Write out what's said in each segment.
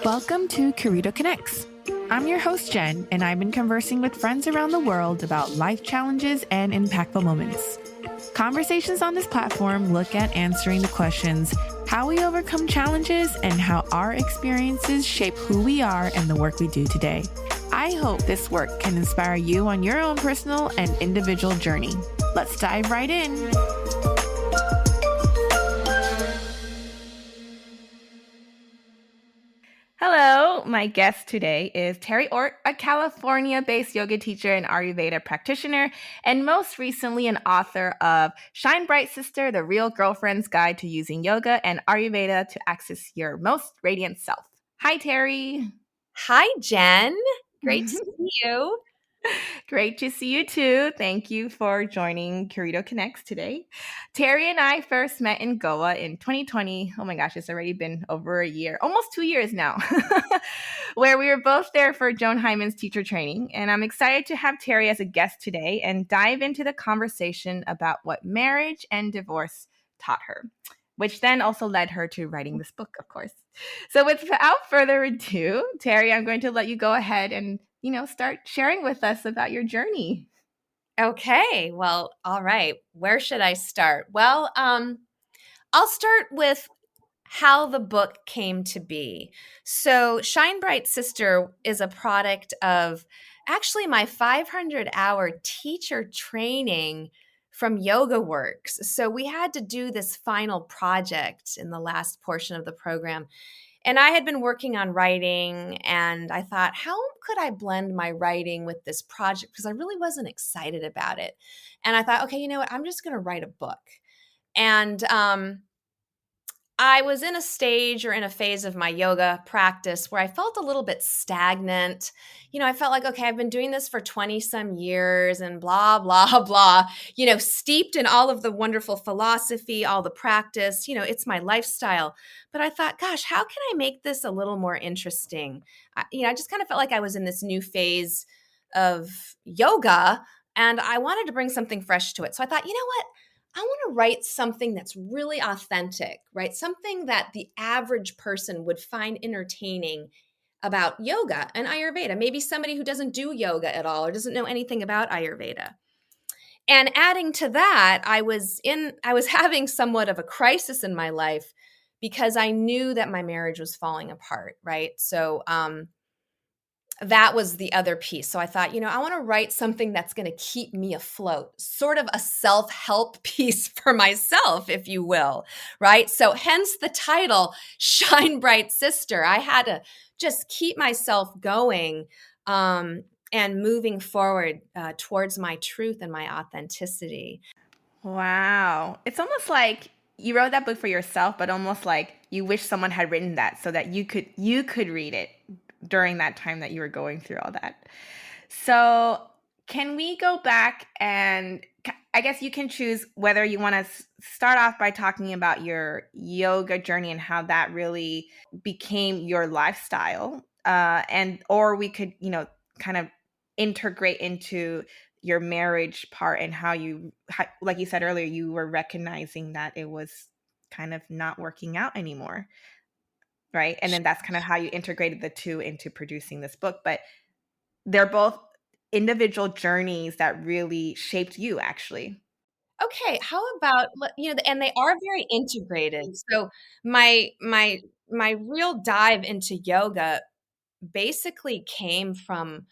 Welcome to Curito Connects. I'm your host, Jenn, and I've been conversing with friends around the world about life challenges and impactful moments. Conversations on this platform look at answering the questions, how we overcome challenges and how our experiences shape who we are and the work we do today. I hope this work can inspire you on your own personal and individual journey. Let's dive right in. Hello, my guest today is Teri Ortt, a California-based yoga teacher and Ayurveda practitioner, and most recently an author of Shine Bright Sister, The Real Girlfriend's Guide to Using Yoga and Ayurveda to Access Your Most Radiant Self. Hi, Teri. Hi, Jenn. Great to see you. Great to see you too. Thank you for joining Curito Connects today. Teri and I first met in Goa in 2020. Oh my gosh, it's already been over a year, almost 2 years now, where we were both there for Joan Hyman's teacher training. And I'm excited to have Teri as a guest today and dive into the conversation about what marriage and divorce taught her, which then also led her to writing this book, of course. So without further ado, Teri, I'm going to let you go ahead and start sharing with us about your journey. Okay, well, all right. Where should I start? Well, I'll start with how the book came to be. So Shine Bright Sister is a product of actually my 500-hour teacher training from Yoga Works. So we had to do this final project in the last portion of the program. And I had been working on writing, and I thought, how could I blend my writing with this project? Because I really wasn't excited about it. And I thought, okay, you know what? I'm just going to write a book. And I was in a stage or in a phase of my yoga practice where I felt a little bit stagnant. I felt like, okay, I've been doing this for 20 some years and blah, blah, blah, steeped in all of the wonderful philosophy, all the practice, it's my lifestyle. But I thought, gosh, how can I make this a little more interesting? I just kind of felt like I was in this new phase of yoga and I wanted to bring something fresh to it. So I thought, you know what? I want to write something that's really authentic, right? Something that the average person would find entertaining about yoga and Ayurveda. Maybe somebody who doesn't do yoga at all or doesn't know anything about Ayurveda. And adding to that, I was having somewhat of a crisis in my life because I knew that my marriage was falling apart, right? So that was the other piece. So I thought, I want to write something that's going to keep me afloat, sort of a self-help piece for myself, if you will, right? So hence the title, Shine Bright Sister. I had to just keep myself going and moving forward towards my truth and my authenticity. Wow. It's almost like you wrote that book for yourself, but almost like you wish someone had written that so that you could read it during that time that you were going through all that. So can we go back and I guess you can choose whether you want to start off by talking about your yoga journey and how that really became your lifestyle, or we could, kind of integrate into your marriage part and how like you said earlier, you were recognizing that it was kind of not working out anymore. Right. And then that's kind of how you integrated the two into producing this book. But they're both individual journeys that really shaped you, actually. Okay, how about, and they are very integrated. So my real dive into yoga basically came from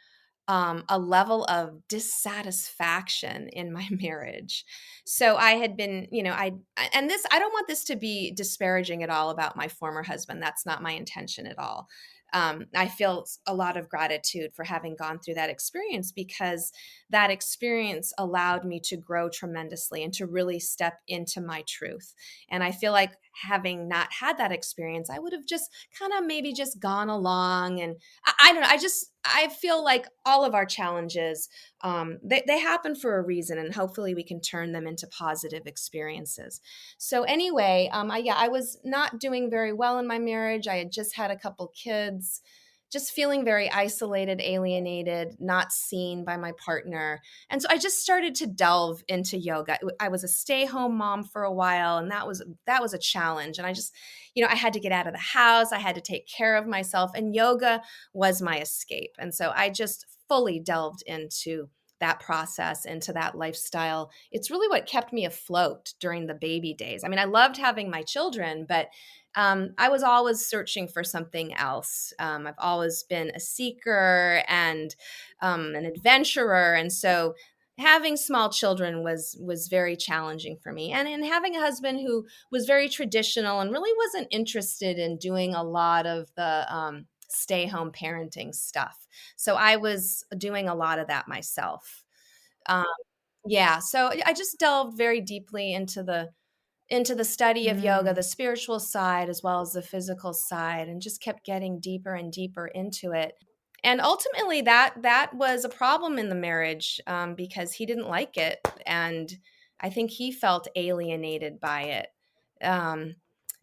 a level of dissatisfaction in my marriage. So I had been, I don't want this to be disparaging at all about my former husband. That's not my intention at all. I feel a lot of gratitude for having gone through that experience because that experience allowed me to grow tremendously and to really step into my truth. And I feel like having not had that experience, I would have just kind of maybe just gone along. And I don't know. I feel like all of our challenges, they happen for a reason, and hopefully we can turn them into positive experiences. So anyway, I was not doing very well in my marriage. I had just had a couple kids. just feeling very isolated, alienated, not seen by my partner. And so I just started to delve into yoga. I was a stay-home mom for a while, and that was a challenge. And I just, I had to get out of the house, I had to take care of myself, and yoga was my escape. And so I just fully delved into that process, into that lifestyle. It's really what kept me afloat during the baby days. I mean, I loved having my children, but I was always searching for something else. I've always been a seeker and an adventurer, and so having small children was very challenging for me. And having a husband who was very traditional and really wasn't interested in doing a lot of the stay home parenting stuff. So I was doing a lot of that myself. Um, yeah, so I just delved very deeply into the study of yoga, Mm. the spiritual side as well as the physical side, and just kept getting deeper and deeper into it. And ultimately, that was a problem in the marriage, because he didn't like it, and I think he felt alienated by it. Um,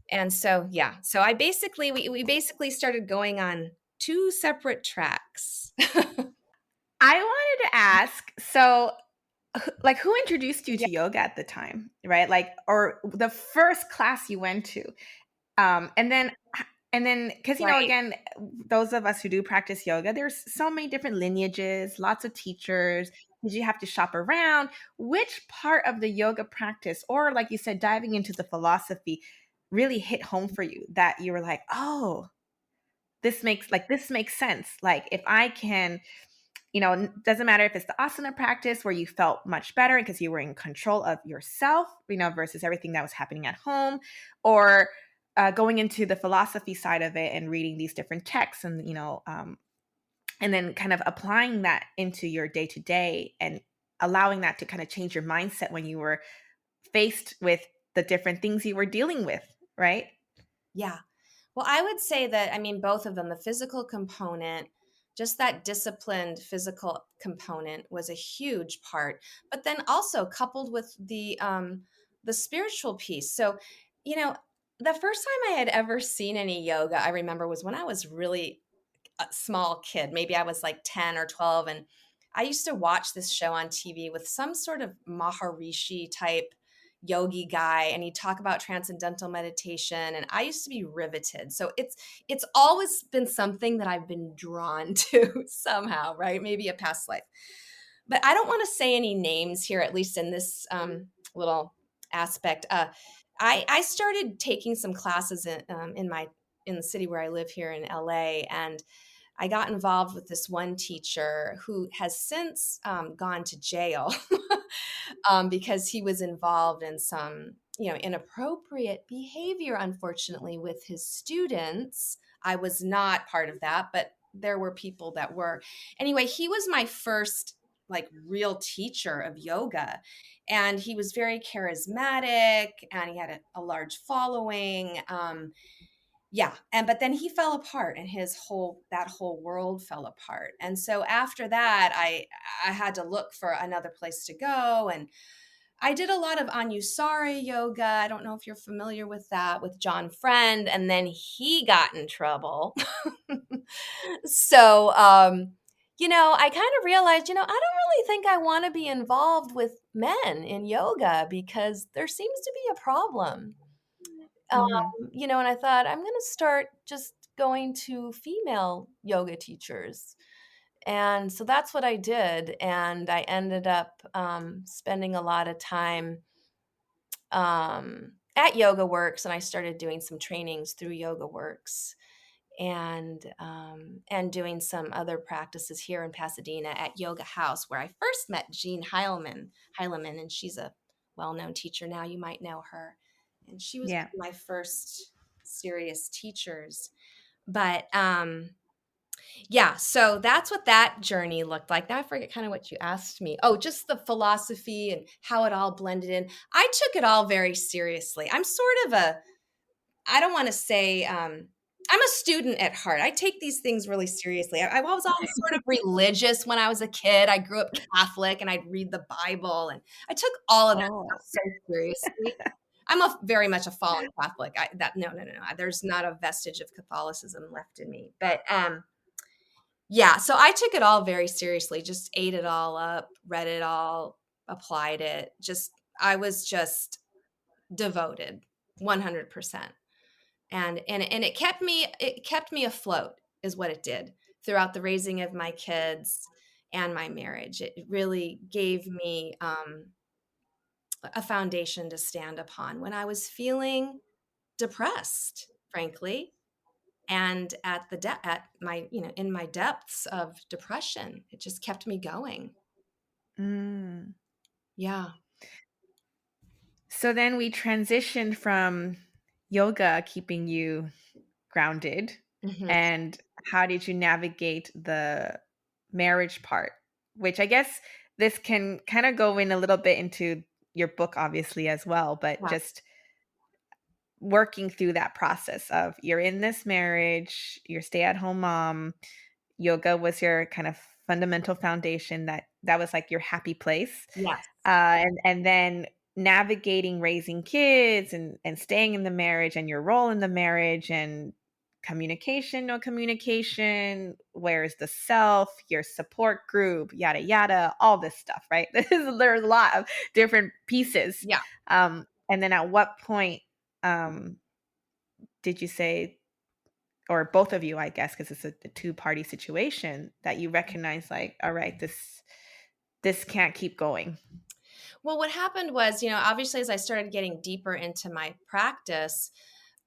and so, yeah, so we basically started going on two separate tracks. I wanted to ask, so like who introduced you Yeah, to yoga at the time, right? Like, or the first class you went to. And then because right. again, those of us who do practice yoga, there's so many different lineages, lots of teachers. Did you have to shop around? Which part of the yoga practice, or like you said, diving into the philosophy, really hit home for you that you were like, oh, this makes sense. Like if I can, doesn't matter if it's the asana practice where you felt much better because you were in control of yourself, versus everything that was happening at home, or going into the philosophy side of it and reading these different texts, and then kind of applying that into your day to day and allowing that to kind of change your mindset when you were faced with the different things you were dealing with, right? Yeah. Well, I would say that, I mean, both of them, the physical component, just that disciplined physical component was a huge part, but then also coupled with the spiritual piece. So, you know, the first time I had ever seen any yoga, I remember was when I was really a small kid. Maybe I was like 10 or 12. And I used to watch this show on TV with some sort of Maharishi type yogi guy, and he'd talk about transcendental meditation, and I used to be riveted. So it's always been something that I've been drawn to somehow, right? Maybe a past life. But I don't want to say any names here, at least in this little aspect. I started taking some classes in the city where I live here in LA, and I got involved with this one teacher who has since gone to jail because he was involved in some, inappropriate behavior, unfortunately, with his students. I was not part of that, but there were people that were. Anyway, he was my first like real teacher of yoga, and he was very charismatic, and he had a large following. Yeah, and but then he fell apart, and that whole world fell apart. And so after that, I had to look for another place to go, and I did a lot of Anusari yoga. I don't know if you're familiar with that, with John Friend, and then he got in trouble. So I kind of realized, I don't really think I want to be involved with men in yoga because there seems to be a problem. Mm. And I thought I'm going to start just going to female yoga teachers. And so that's what I did. And I ended up spending a lot of time at Yoga Works, and I started doing some trainings through Yoga Works, and doing some other practices here in Pasadena at Yoga House, where I first met Jean Heileman, and she's a well-known teacher now. You might know her, and she was Yeah. one of my first serious teachers. But yeah, so that's what that journey looked like. Now I forget kind of what you asked me. Oh, just the philosophy and how it all blended in. I took it all very seriously. I'm sort of I don't want to say, I'm a student at heart. I take these things really seriously. I was always sort of religious when I was a kid. I grew up Catholic, and I'd read the Bible, and I took all of that Oh. stuff so seriously. I'm very much a fallen Catholic. No. There's not a vestige of Catholicism left in me. But Yeah, so I took it all very seriously, just ate it all up, read it all, applied it. Just I was just devoted 100%. And it kept me afloat is what it did throughout the raising of my kids and my marriage. It really gave me a foundation to stand upon when I was feeling depressed, frankly, and at my, in my depths of depression. It just kept me going. Mm. Yeah. So then we transitioned from yoga keeping you grounded, Mhm. and how did you navigate the marriage part? Which I guess this can kind of go in a little bit into your book, obviously, as well, but Yeah. just working through that process of you're in this marriage, you're stay-at-home mom, yoga was your kind of fundamental foundation, that was like your happy place. Yes. And then navigating raising kids and staying in the marriage and your role in the marriage and communication, no communication, where's the self, your support group, yada yada, all this stuff, right? There's a lot of different pieces. Yeah. And then at what point um, did you say, or both of you, I guess, because it's a two-party situation, that you recognize like, all right, this can't keep going. Well, what happened was, obviously, as I started getting deeper into my practice,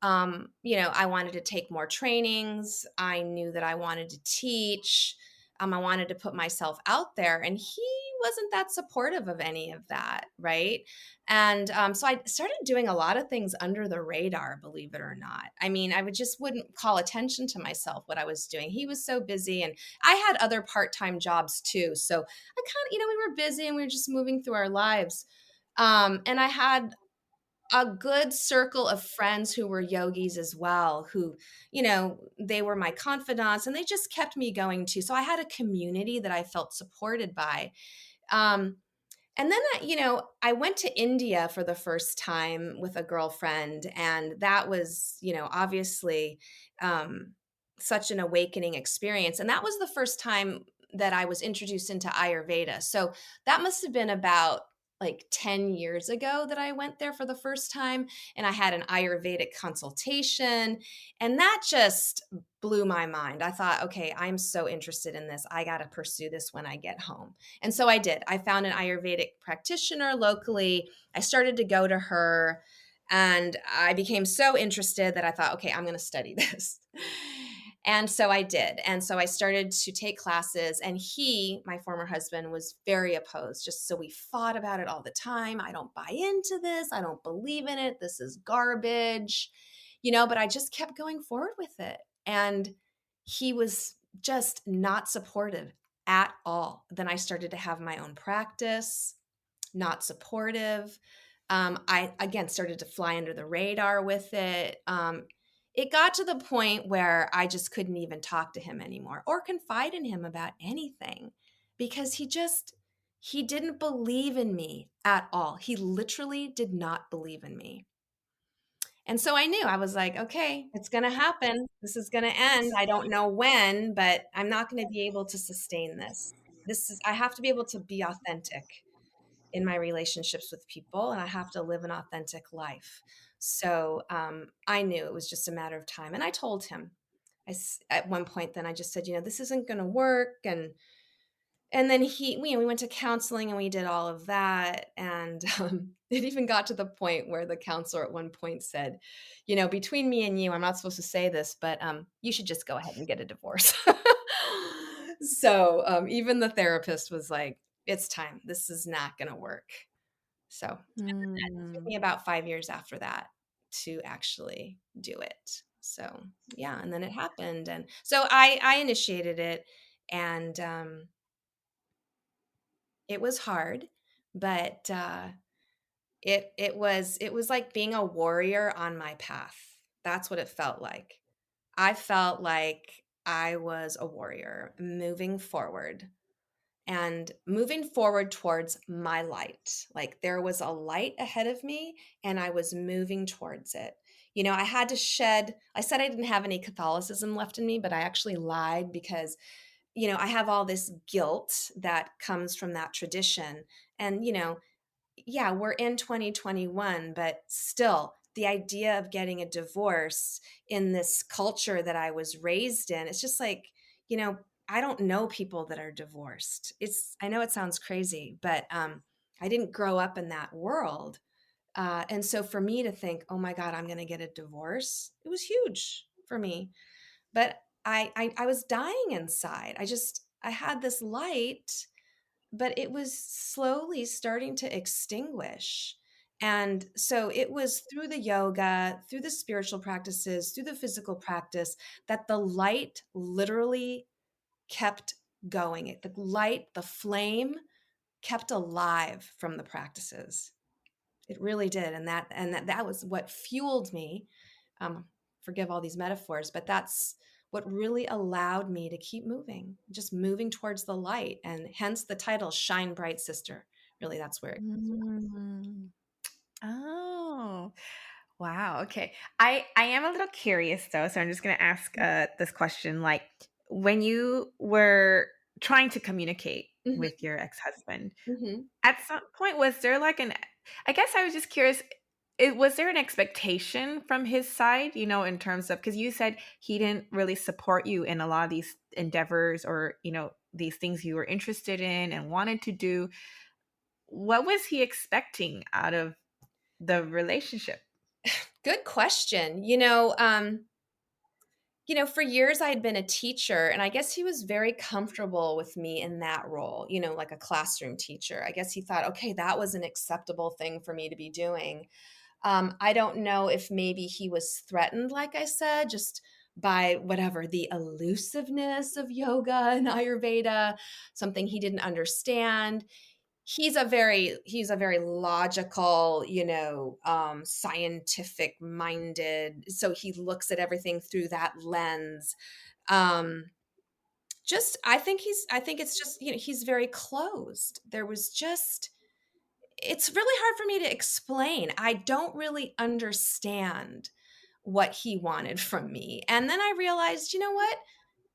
I wanted to take more trainings. I knew that I wanted to teach. I wanted to put myself out there, and he wasn't that supportive of any of that, right? And so I started doing a lot of things under the radar, believe it or not. I mean, just wouldn't call attention to myself what I was doing. He was so busy, and I had other part-time jobs too. So I kind of, we were busy and we were just moving through our lives. And I had a good circle of friends who were yogis as well, who, they were my confidants and they just kept me going too. So I had a community that I felt supported by. Um, and then, I went to India for the first time with a girlfriend. And that was, obviously such an awakening experience. And that was the first time that I was introduced into Ayurveda. So that must have been about like 10 years ago that I went there for the first time. And I had an Ayurvedic consultation. And that just blew my mind. I thought, okay, I'm so interested in this. I got to pursue this when I get home. And so I did. I found an Ayurvedic practitioner locally. I started to go to her and I became so interested that I thought, okay, I'm going to study this. And so I did. And so I started to take classes, and he, my former husband, was very opposed. Just so we fought about it all the time. I don't buy into this. I don't believe in it. This is garbage, but I just kept going forward with it. And he was just not supportive at all. Then I started to have my own practice, not supportive. I again started to fly under the radar with it. It got to the point where I just couldn't even talk to him anymore or confide in him about anything because he didn't believe in me at all. He literally did not believe in me. And so I knew, I was like, okay, it's going to happen. This is going to end. I don't know when, but I'm not going to be able to sustain this. I have to be able to be authentic in my relationships with people, and I have to live an authentic life. So I knew it was just a matter of time. And I told him, at one point, then I just said, this isn't going to work. And then we went to counseling and we did all of that. And it even got to the point where the counselor at one point said, between me and you, I'm not supposed to say this, but you should just go ahead and get a divorce. So even the therapist was like, it's time. This is not going to work. So it took Mm. me about 5 years after that to actually do it. So yeah, and then it happened. And so I initiated it, and it was hard, but it was like being a warrior on my path. That's what it felt like. I felt like I was a warrior moving forward and moving forward towards my light. Like there was a light ahead of me and I was moving towards it. I had to shed, I said I didn't have any Catholicism left in me, but I actually lied because I have all this guilt that comes from that tradition. And, yeah, we're in 2021, but still, the idea of getting a divorce in this culture that I was raised in, it's just like, you know, I don't know people that are divorced. I know it sounds crazy, but I didn't grow up in that world. And so for me to think, oh my God, I'm going to get a divorce, it was huge for me. But I was dying inside. I had this light, but it was slowly starting to extinguish. And so it was through the yoga, through the spiritual practices, through the physical practice that the light literally kept going. The light, the flame kept alive from the practices. It really did. And that was what fueled me. Um, Forgive all these metaphors, but that's what really allowed me to keep moving, just moving towards the light. And hence the title, Shine Bright Sister. Really, that's where it comes from. Mm. Oh, wow. Okay. I am a little curious though, so I'm just going to ask this question. Like, when you were trying to communicate Mhm, with your ex-husband, mhm. at some point was there like an I guess I was just curious, was there an expectation from his side, in terms of, because you said he didn't really support you in a lot of these endeavors, or, these things you were interested in and wanted to do. What was he expecting out of the relationship? Good question. For years I had been a teacher, and I guess he was very comfortable with me in that role, like a classroom teacher. I guess he thought, okay, that was an acceptable thing for me to be doing. I don't know if maybe he was threatened, like I said, just by whatever the elusiveness of yoga and Ayurveda, something he didn't understand. He's a very logical, scientific minded. So he looks at everything through that lens. Um, just I think it's just, he's very closed. It's really hard for me to explain. I don't really understand what he wanted from me. And then I realized, you know what?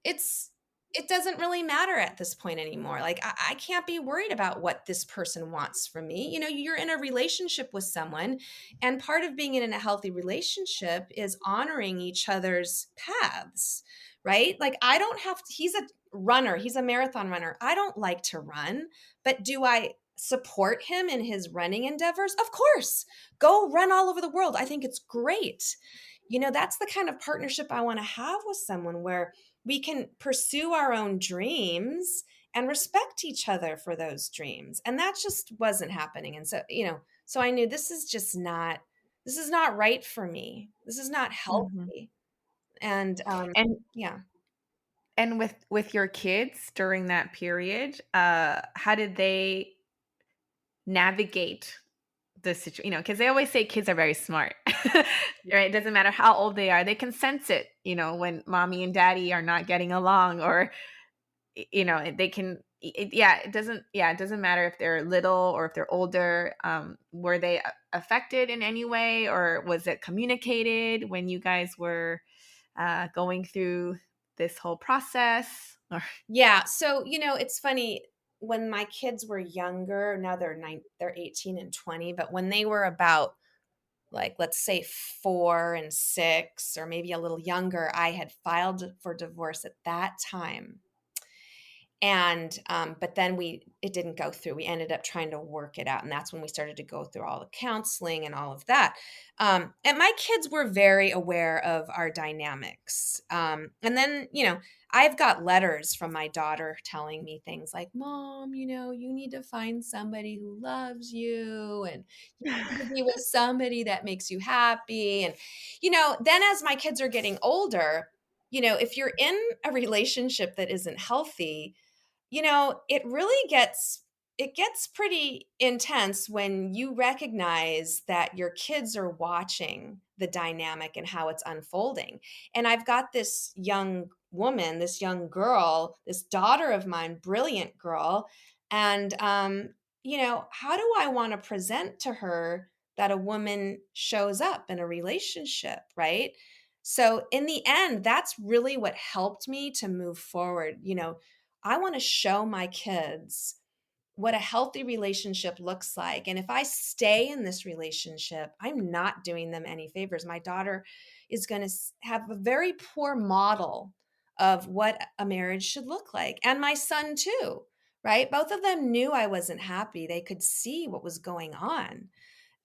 It's it doesn't really matter at this point anymore. Like I can't be worried about what this person wants from me. You're in a relationship with someone, and part of being in a healthy relationship is honoring each other's paths, right? Like I don't have to, he's a runner, he's a marathon runner. I don't like to run, but do I support him in his running endeavors? Of course. Go run all over the world. I think it's great. That's the kind of partnership I want to have with someone, where we can pursue our own dreams and respect each other for those dreams. And that just wasn't happening. And so I knew this is not right for me. This is not Mhm. healthy. And And yeah. with your kids during that period, how did they navigate the situation? Because they always say kids are very smart, right? It doesn't matter how old they are; they can sense it. When mommy and daddy are not getting along, or they can. Yeah, it doesn't. Yeah, it doesn't matter if they're little or if they're older. Were they affected in any way, or was it communicated when you guys were going through this whole process? Or Yeah. So, it's funny, when my kids were younger, now they're 18 and 20, but when they were about, like, let's say 4 and 6, or maybe a little younger, I had filed for divorce at that time. And but then it didn't go through. We ended up trying to work it out, and that's when we started to go through all the counseling and all of that. And my kids were very aware of our dynamics. And then, I've got letters from my daughter telling me things like, "Mom, you need to find somebody who loves you, and you need to be with somebody that makes you happy." And then as my kids are getting older, if you're in a relationship that isn't healthy, it gets pretty intense when you recognize that your kids are watching the dynamic and how it's unfolding. And I've got this young woman, this young girl, this daughter of mine, brilliant girl. And how do I want to present to her that a woman shows up in a relationship, right? So in the end, that's really what helped me to move forward. I want to show my kids what a healthy relationship looks like. And if I stay in this relationship, I'm not doing them any favors. My daughter is going to have a very poor model of what a marriage should look like. And my son, too, right? Both of them knew I wasn't happy. They could see what was going on.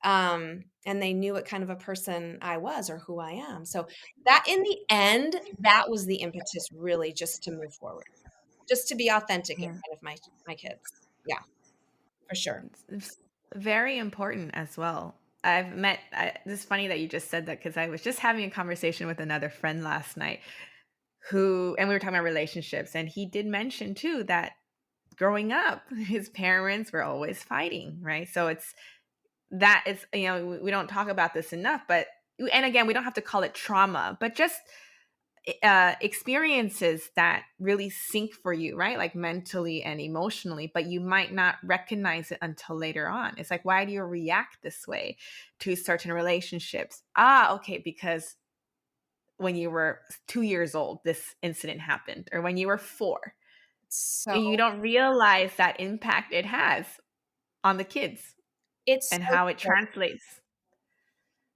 And they knew what kind of a person I was or who I am. So that in the end, that was the impetus really just to move forward, just to be authentic in Yeah. front of my kids. Yeah, for sure. It's very important as well. It's funny that you just said that because I was just having a conversation with another friend last night and we were talking about relationships. And he did mention too that growing up, his parents were always fighting, right? So we don't talk about this enough, and again, we don't have to call it trauma, but just experiences that really sink for you, right? Like mentally and emotionally, but you might not recognize it until later on. It's like, why do you react this way to certain relationships? Okay, because when you were 2 years old, this incident happened, or when you were four. So And you don't realize that impact it has on the kids it's and so how it true. translates.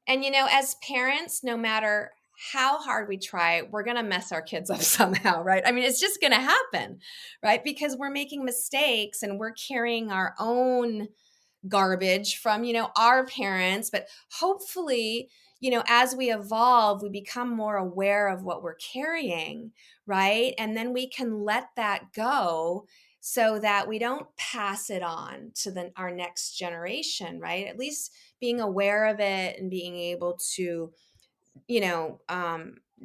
And as parents, no matter how hard we try, we're going to mess our kids up somehow, right? I mean, it's just going to happen, right? Because we're making mistakes and we're carrying our own garbage from, our parents. But hopefully, as we evolve, we become more aware of what we're carrying, right? And then we can let that go so that we don't pass it on to our next generation, right? At least being aware of it and being able to,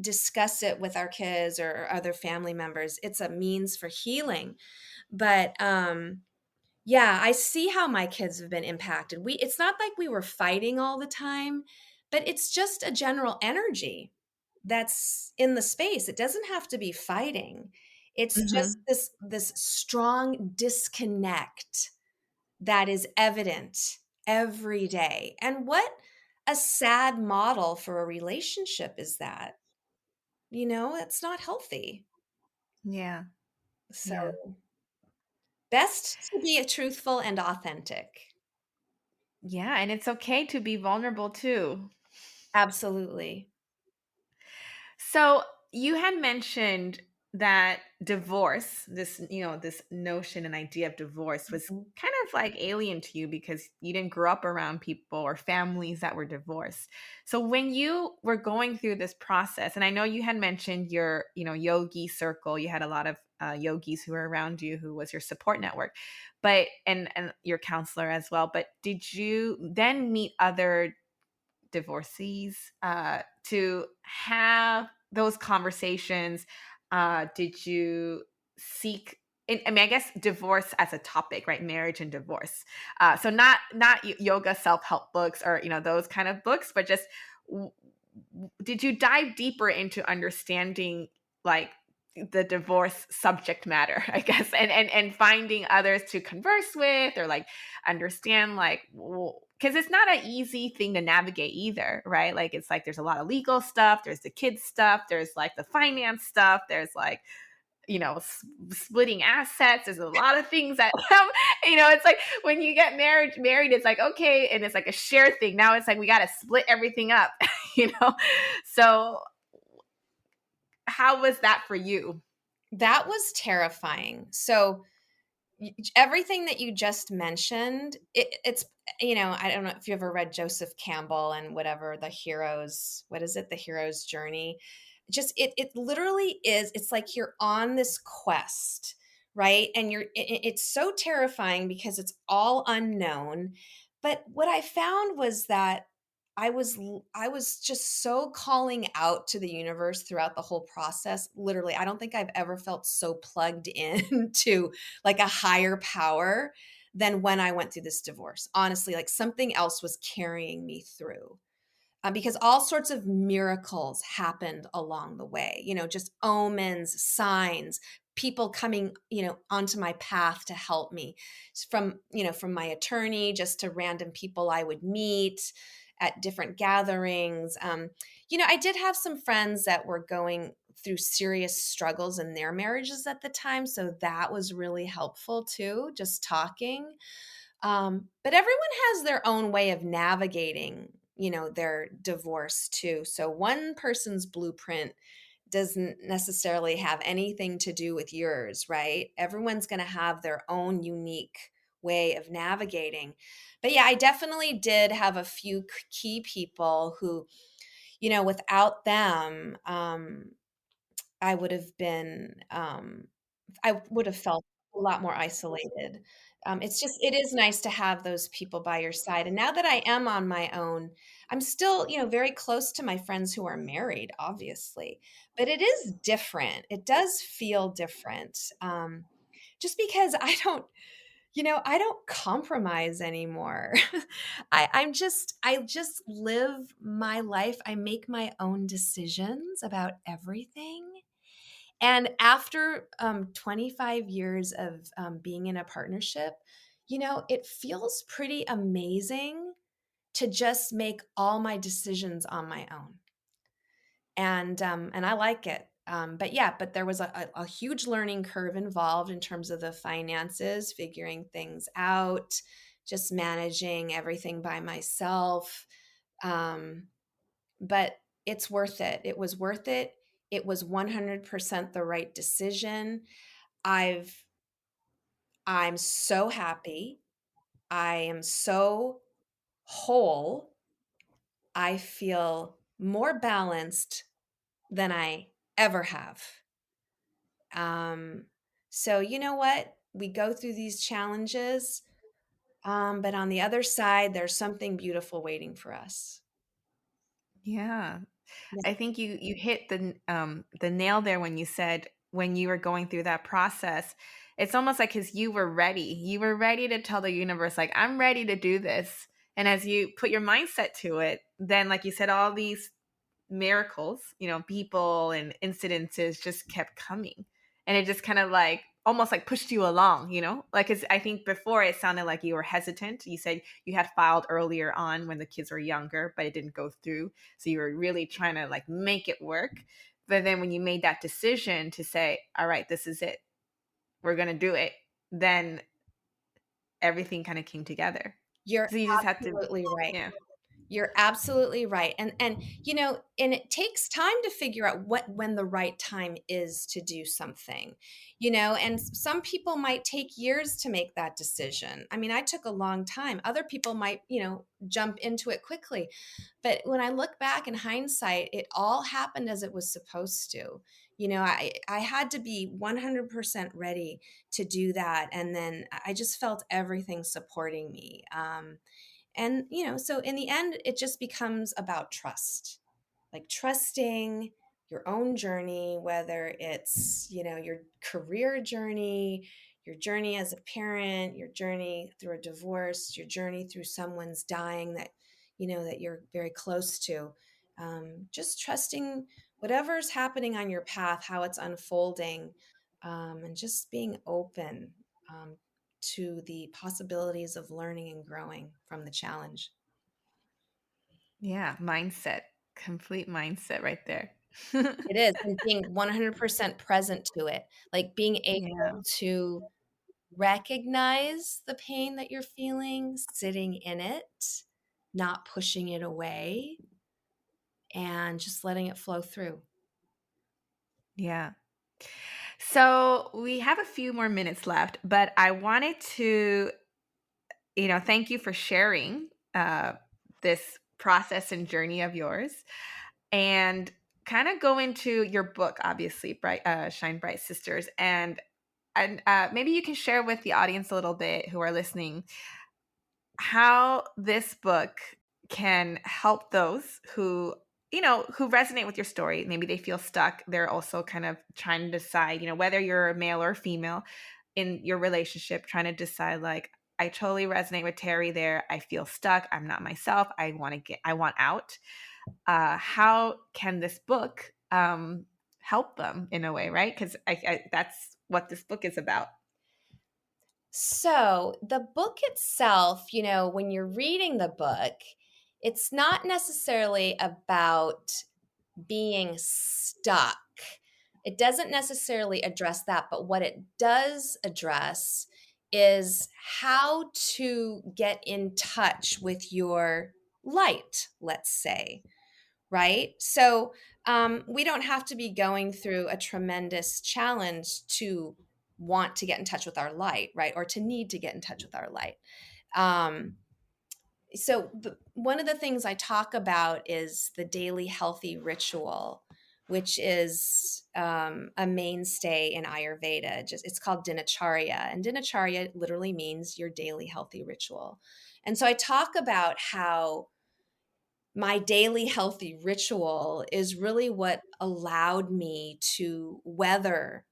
discuss it with our kids or other family members. It's a means for healing. But yeah, I see how my kids have been impacted. It's not like we were fighting all the time, but it's just a general energy that's in the space. It doesn't have to be fighting. It's just Hmm. this strong disconnect that is evident every day. And what a sad model for a relationship is that? It's not healthy. Yeah. So Yeah. best to be truthful and authentic. Yeah. And it's okay to be vulnerable too. Absolutely. So you had mentioned that divorce, this notion and idea of divorce was Mhm. kind of like alien to you because you didn't grow up around people or families that were divorced. So when you were going through this process, and I know you had mentioned your, yogi circle, you had a lot of yogis who were around you, who was your support network, but and your counselor as well. But did you then meet other divorcees to have those conversations? Did you seek? I mean, I guess divorce as a topic, right? Marriage and divorce. So not yoga self help books or those kind of books, but just did you dive deeper into understanding like the divorce subject matter, I guess, and finding others to converse with or like understand like because it's not an easy thing to navigate either, right? Like it's like there's a lot of legal stuff, there's the kids stuff, there's like the finance stuff, there's like splitting assets. There's a lot of things that it's like when you get married, it's like okay, and it's like a shared thing. Now it's like we got to split everything up, you know. So how was that for you? That was terrifying. So everything that you just mentioned, it's I don't know if you ever read Joseph Campbell and whatever what is it, the hero's journey. Just it literally is. It's like you're on this quest, right? And it's so terrifying because it's all unknown. But what I found was that I was just so calling out to the universe throughout the whole process. Literally, I don't think I've ever felt so plugged in to like a higher power than when I went through this divorce. Honestly, like something else was carrying me through. Because all sorts of miracles happened along the way, just omens, signs, people coming, onto my path to help me from my attorney just to random people I would meet at different gatherings. I did have some friends that were going through serious struggles in their marriages at the time. So that was really helpful too, just talking. But everyone has their own way of navigating, their divorce too. So one person's blueprint doesn't necessarily have anything to do with yours, right? Everyone's going to have their own unique way of navigating. But yeah, I definitely did have a few key people who, without them, I would have been, I would have felt a lot more isolated. It is nice to have those people by your side. And now that I am on my own, I'm still, very close to my friends who are married, obviously, but it is different. It does feel different. Just because I don't compromise anymore. I just live my life. I make my own decisions about everything. And after 25 years of being in a partnership, it feels pretty amazing to just make all my decisions on my own. And I like it. But there was a huge learning curve involved in terms of the finances, figuring things out, just managing everything by myself. Um, but it's worth it. It was worth it. It was 100% the right decision. I've I'm so happy. I am so whole. I feel more balanced than I ever have. Um, so you know what? We go through these challenges, but on the other side, there's something beautiful waiting for us. Yeah. Yeah. I think you hit the nail there when you said when you were going through that process, it's almost like because you were ready. You were ready to tell the universe, like, I'm ready to do this. And as you put your mindset to it, then like you said, all these miracles, people and incidences just kept coming. And it just kind of like almost like pushed you along, Like 'cause I think before it sounded like you were hesitant. You said you had filed earlier on when the kids were younger, but it didn't go through. So you were really trying to like make it work. But then when you made that decision to say, all right, this is it, we're going to do it, then everything kind of came together. You're So you just had to, absolutely right. yeah. You're absolutely right. And it takes time to figure out when the right time is to do something. And some people might take years to make that decision. I mean, I took a long time. Other people might, jump into it quickly. But when I look back in hindsight, it all happened as it was supposed to. I had to be 100% ready to do that. And then I just felt everything supporting me. So in the end, it just becomes about trust, like trusting your own journey, whether it's, your career journey, your journey as a parent, your journey through a divorce, your journey through someone's dying that you're very close to. Just trusting whatever's happening on your path, how it's unfolding, and just being open. To the possibilities of learning and growing from the challenge. Yeah. Mindset, complete mindset right there. It is, and being 100% present to it, like being Yeah. able to recognize the pain that you're feeling, sitting in it, not pushing it away, and just letting it flow through. Yeah. So we have a few more minutes left, but I wanted to, thank you for sharing this process and journey of yours and kind of go into your book, obviously, Shine Bright Sisters. And maybe you can share with the audience a little bit who are listening how this book can help those who resonate with your story. Maybe they feel stuck. They're also kind of trying to decide, whether you're a male or female in your relationship, trying to decide like, I totally resonate with Terry there. I feel stuck. I'm not myself. I want out. How can this book help them in a way, right? Because that's what this book is about. So, the book itself, when you're reading the book, it's not necessarily about being stuck. It doesn't necessarily address that, but what it does address is how to get in touch with your light, let's say, right? So we don't have to be going through a tremendous challenge to want to get in touch with our light, right? Or to need to get in touch with our light. Um, one of the things I talk about is the daily healthy ritual, which is a mainstay in Ayurveda. Just it's called dinacharya, and dinacharya literally means your daily healthy ritual. And so I talk about how my daily healthy ritual is really what allowed me to weather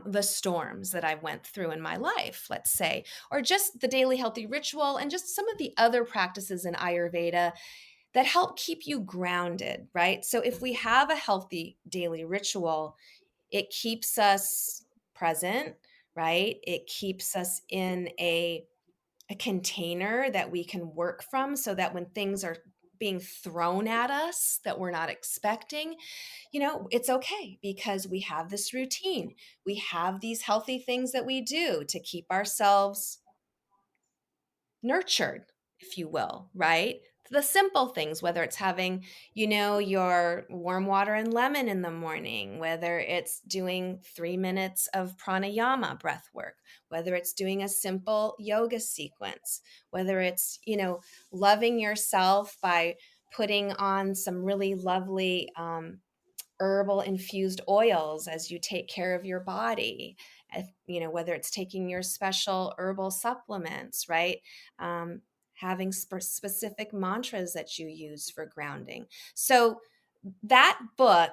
the storms that I went through in my life, let's say, or just the daily healthy ritual and just some of the other practices in Ayurveda that help keep you grounded, right? So if we have a healthy daily ritual, it keeps us present, right? It keeps us in a container that we can work from so that when things are being thrown at us that we're not expecting, it's okay because we have this routine. We have these healthy things that we do to keep ourselves nurtured, if you will, right? The simple things, whether it's having, your warm water and lemon in the morning, whether it's doing 3 minutes of pranayama breath work, whether it's doing a simple yoga sequence, whether it's, loving yourself by putting on some really lovely herbal infused oils as you take care of your body. Whether it's taking your special herbal supplements, right? Having specific mantras that you use for grounding. So that book,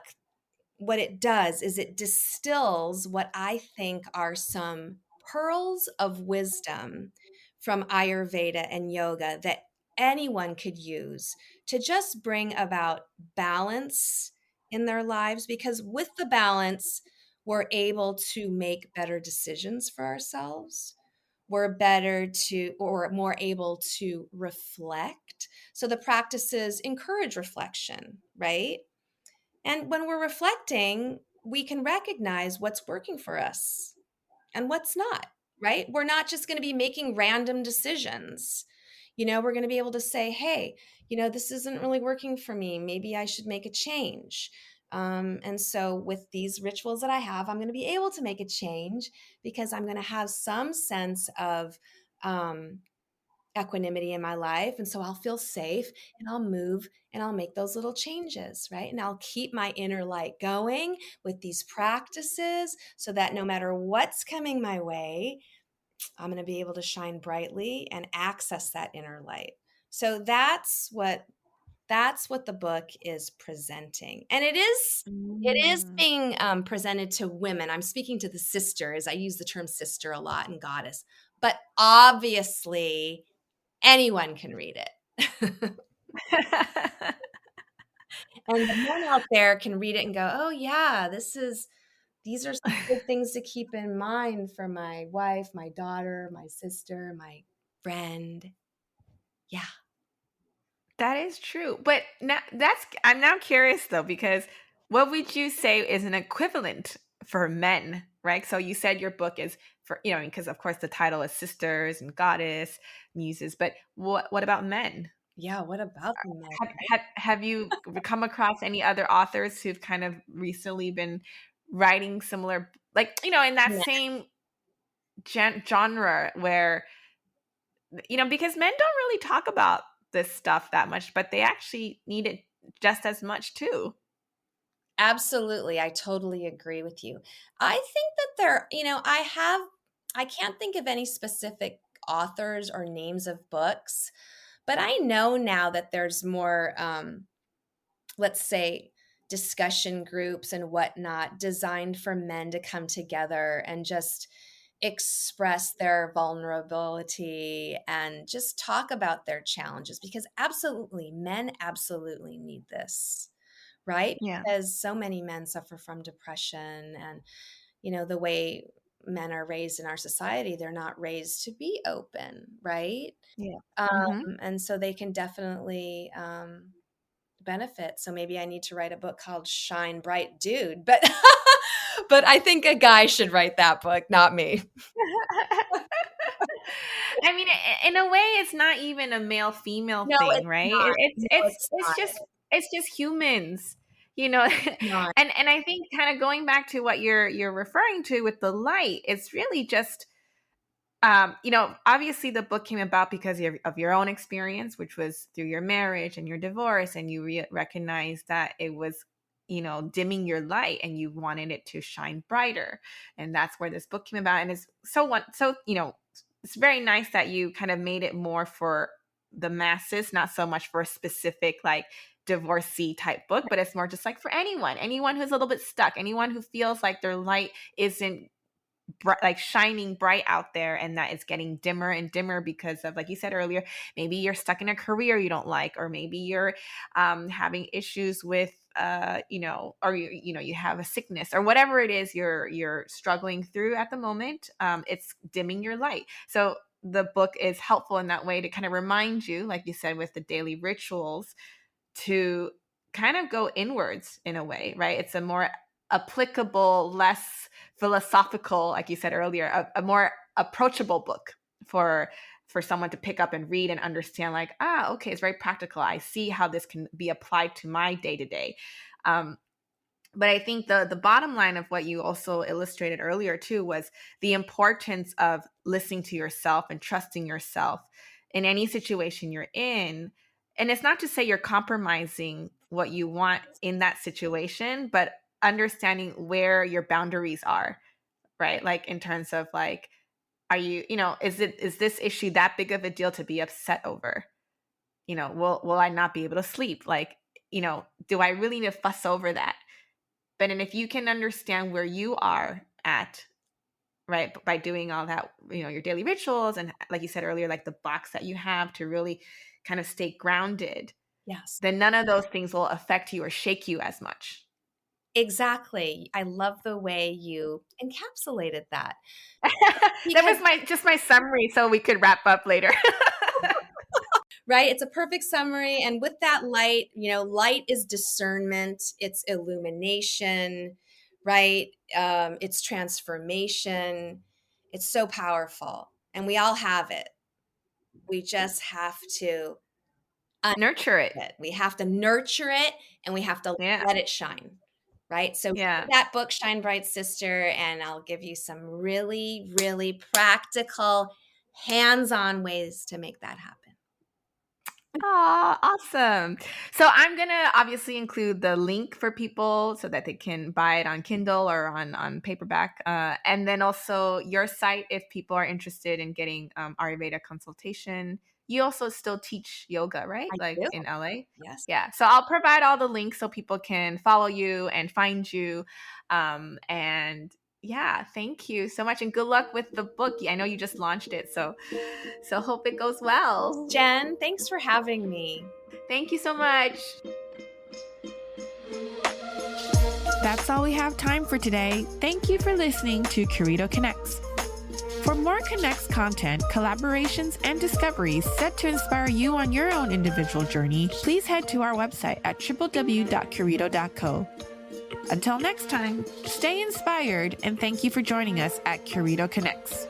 what it does is it distills what I think are some pearls of wisdom from Ayurveda and yoga that anyone could use to just bring about balance in their lives. Because with the balance, we're able to make better decisions for ourselves. We're better to, or more able to reflect. So the practices encourage reflection, right? And when we're reflecting, we can recognize what's working for us and what's not, right? We're not just going to be making random decisions. We're going to be able to say, hey, this isn't really working for me. Maybe I should make a change. And so with these rituals that I have, I'm going to be able to make a change because I'm going to have some sense of um, equanimity in my life. And so I'll feel safe and I'll move and I'll make those little changes, right? And I'll keep my inner light going with these practices so that no matter what's coming my way, I'm going to be able to shine brightly and access that inner light. So that's what the book is presenting. And it is Mm. being presented to women. I'm speaking to the sisters. I use the term sister a lot and goddess, but obviously anyone can read it. And the men out there can read it and go, "Oh yeah, these are some good things to keep in mind for my wife, my daughter, my sister, my friend." Yeah. That is true. But now I'm now curious though, because what would you say is an equivalent for men, right? So you said your book is for, because of course the title is Sisters and Goddess, Muses, but what about men? Yeah, what about the men, right? Have you come across any other authors who've kind of recently been writing similar, like, in that Yeah, same genre where, because men don't really talk about this stuff that much, but they actually need it just as much too. absolutely. I totally agree with you. I think that I can't think of any specific authors or names of books, but I know now that there's more let's say discussion groups and whatnot designed for men to come together and just express their vulnerability and just talk about their challenges because absolutely men absolutely need this, right? Yeah. Because so many men suffer from depression and the way men are raised in our society, they're not raised to be open, right? Yeah. um, Mhm. and so they can definitely benefit. So maybe I need to write a book called Shine Bright Dude. But But I think a guy should write that book, not me. I mean, in a way, it's not even a male female No, thing, it's right? not. It's No, it's it's it's not. just it's just humans, you know. Not. And I think kind of going back to what you're referring to with the light, it's really just obviously the book came about because of your own experience, which was through your marriage and your divorce, and you recognized that it was, dimming your light, and you wanted it to shine brighter, and that's where this book came about. And it's it's very nice that you kind of made it more for the masses, not so much for a specific like divorcee type book, but it's more just like for anyone who's a little bit stuck, anyone who feels like their light isn't like shining bright out there, and that it's getting dimmer and dimmer because of, like you said earlier, maybe you're stuck in a career you don't like, or maybe you're having issues with or you have a sickness, or whatever it is you're struggling through at the moment. It's dimming your light. So the book is helpful in that way to kind of remind you, like you said, with the daily rituals, to kind of go inwards in a way, right? It's a more applicable, less philosophical, like you said earlier, a more approachable book for someone to pick up and read and understand, like, okay, it's very practical. I see how this can be applied to my day-to-day. But I think the bottom line of what you also illustrated earlier too was the importance of listening to yourself and trusting yourself in any situation you're in. And it's not to say you're compromising what you want in that situation, but understanding where your boundaries are, right? Like in terms of like, are you, is this issue that big of a deal to be upset over? Will I not be able to sleep? Like, do I really need to fuss over that? But and if you can understand where you are at, right, by doing all that, your daily rituals, and like you said earlier, like the box that you have to really kind of stay grounded, Yes. then none of those things will affect you or shake you as much. Exactly. I love the way you encapsulated that. That was my summary, so we could wrap up later. Right? It's a perfect summary. And with that light, light is discernment, it's illumination, right? It's transformation. It's so powerful. And we all have it. We just have to Nurture it. We have to nurture it, and we have to Yeah. let it shine. Right? So Yeah. that book, Shine Bright Sister, and I'll give you some really, really practical, hands-on ways to make that happen. Oh, awesome. So I'm going to obviously include the link for people so that they can buy it on Kindle or on paperback. And then also your site if people are interested in getting Ayurveda consultation. You also still teach yoga, right? I Like do. in LA? Yes. Yeah. So I'll provide all the links so people can follow you and find you. And yeah, thank you so much. And good luck with the book. I know you just launched it. So hope it goes well. Jen, thanks for having me. Thank you so much. That's all we have time for today. Thank you for listening to Curito Connects. For more Connects content, collaborations, and discoveries set to inspire you on your own individual journey, please head to our website at www.curito.co. Until next time, stay inspired, and thank you for joining us at Curito Connects.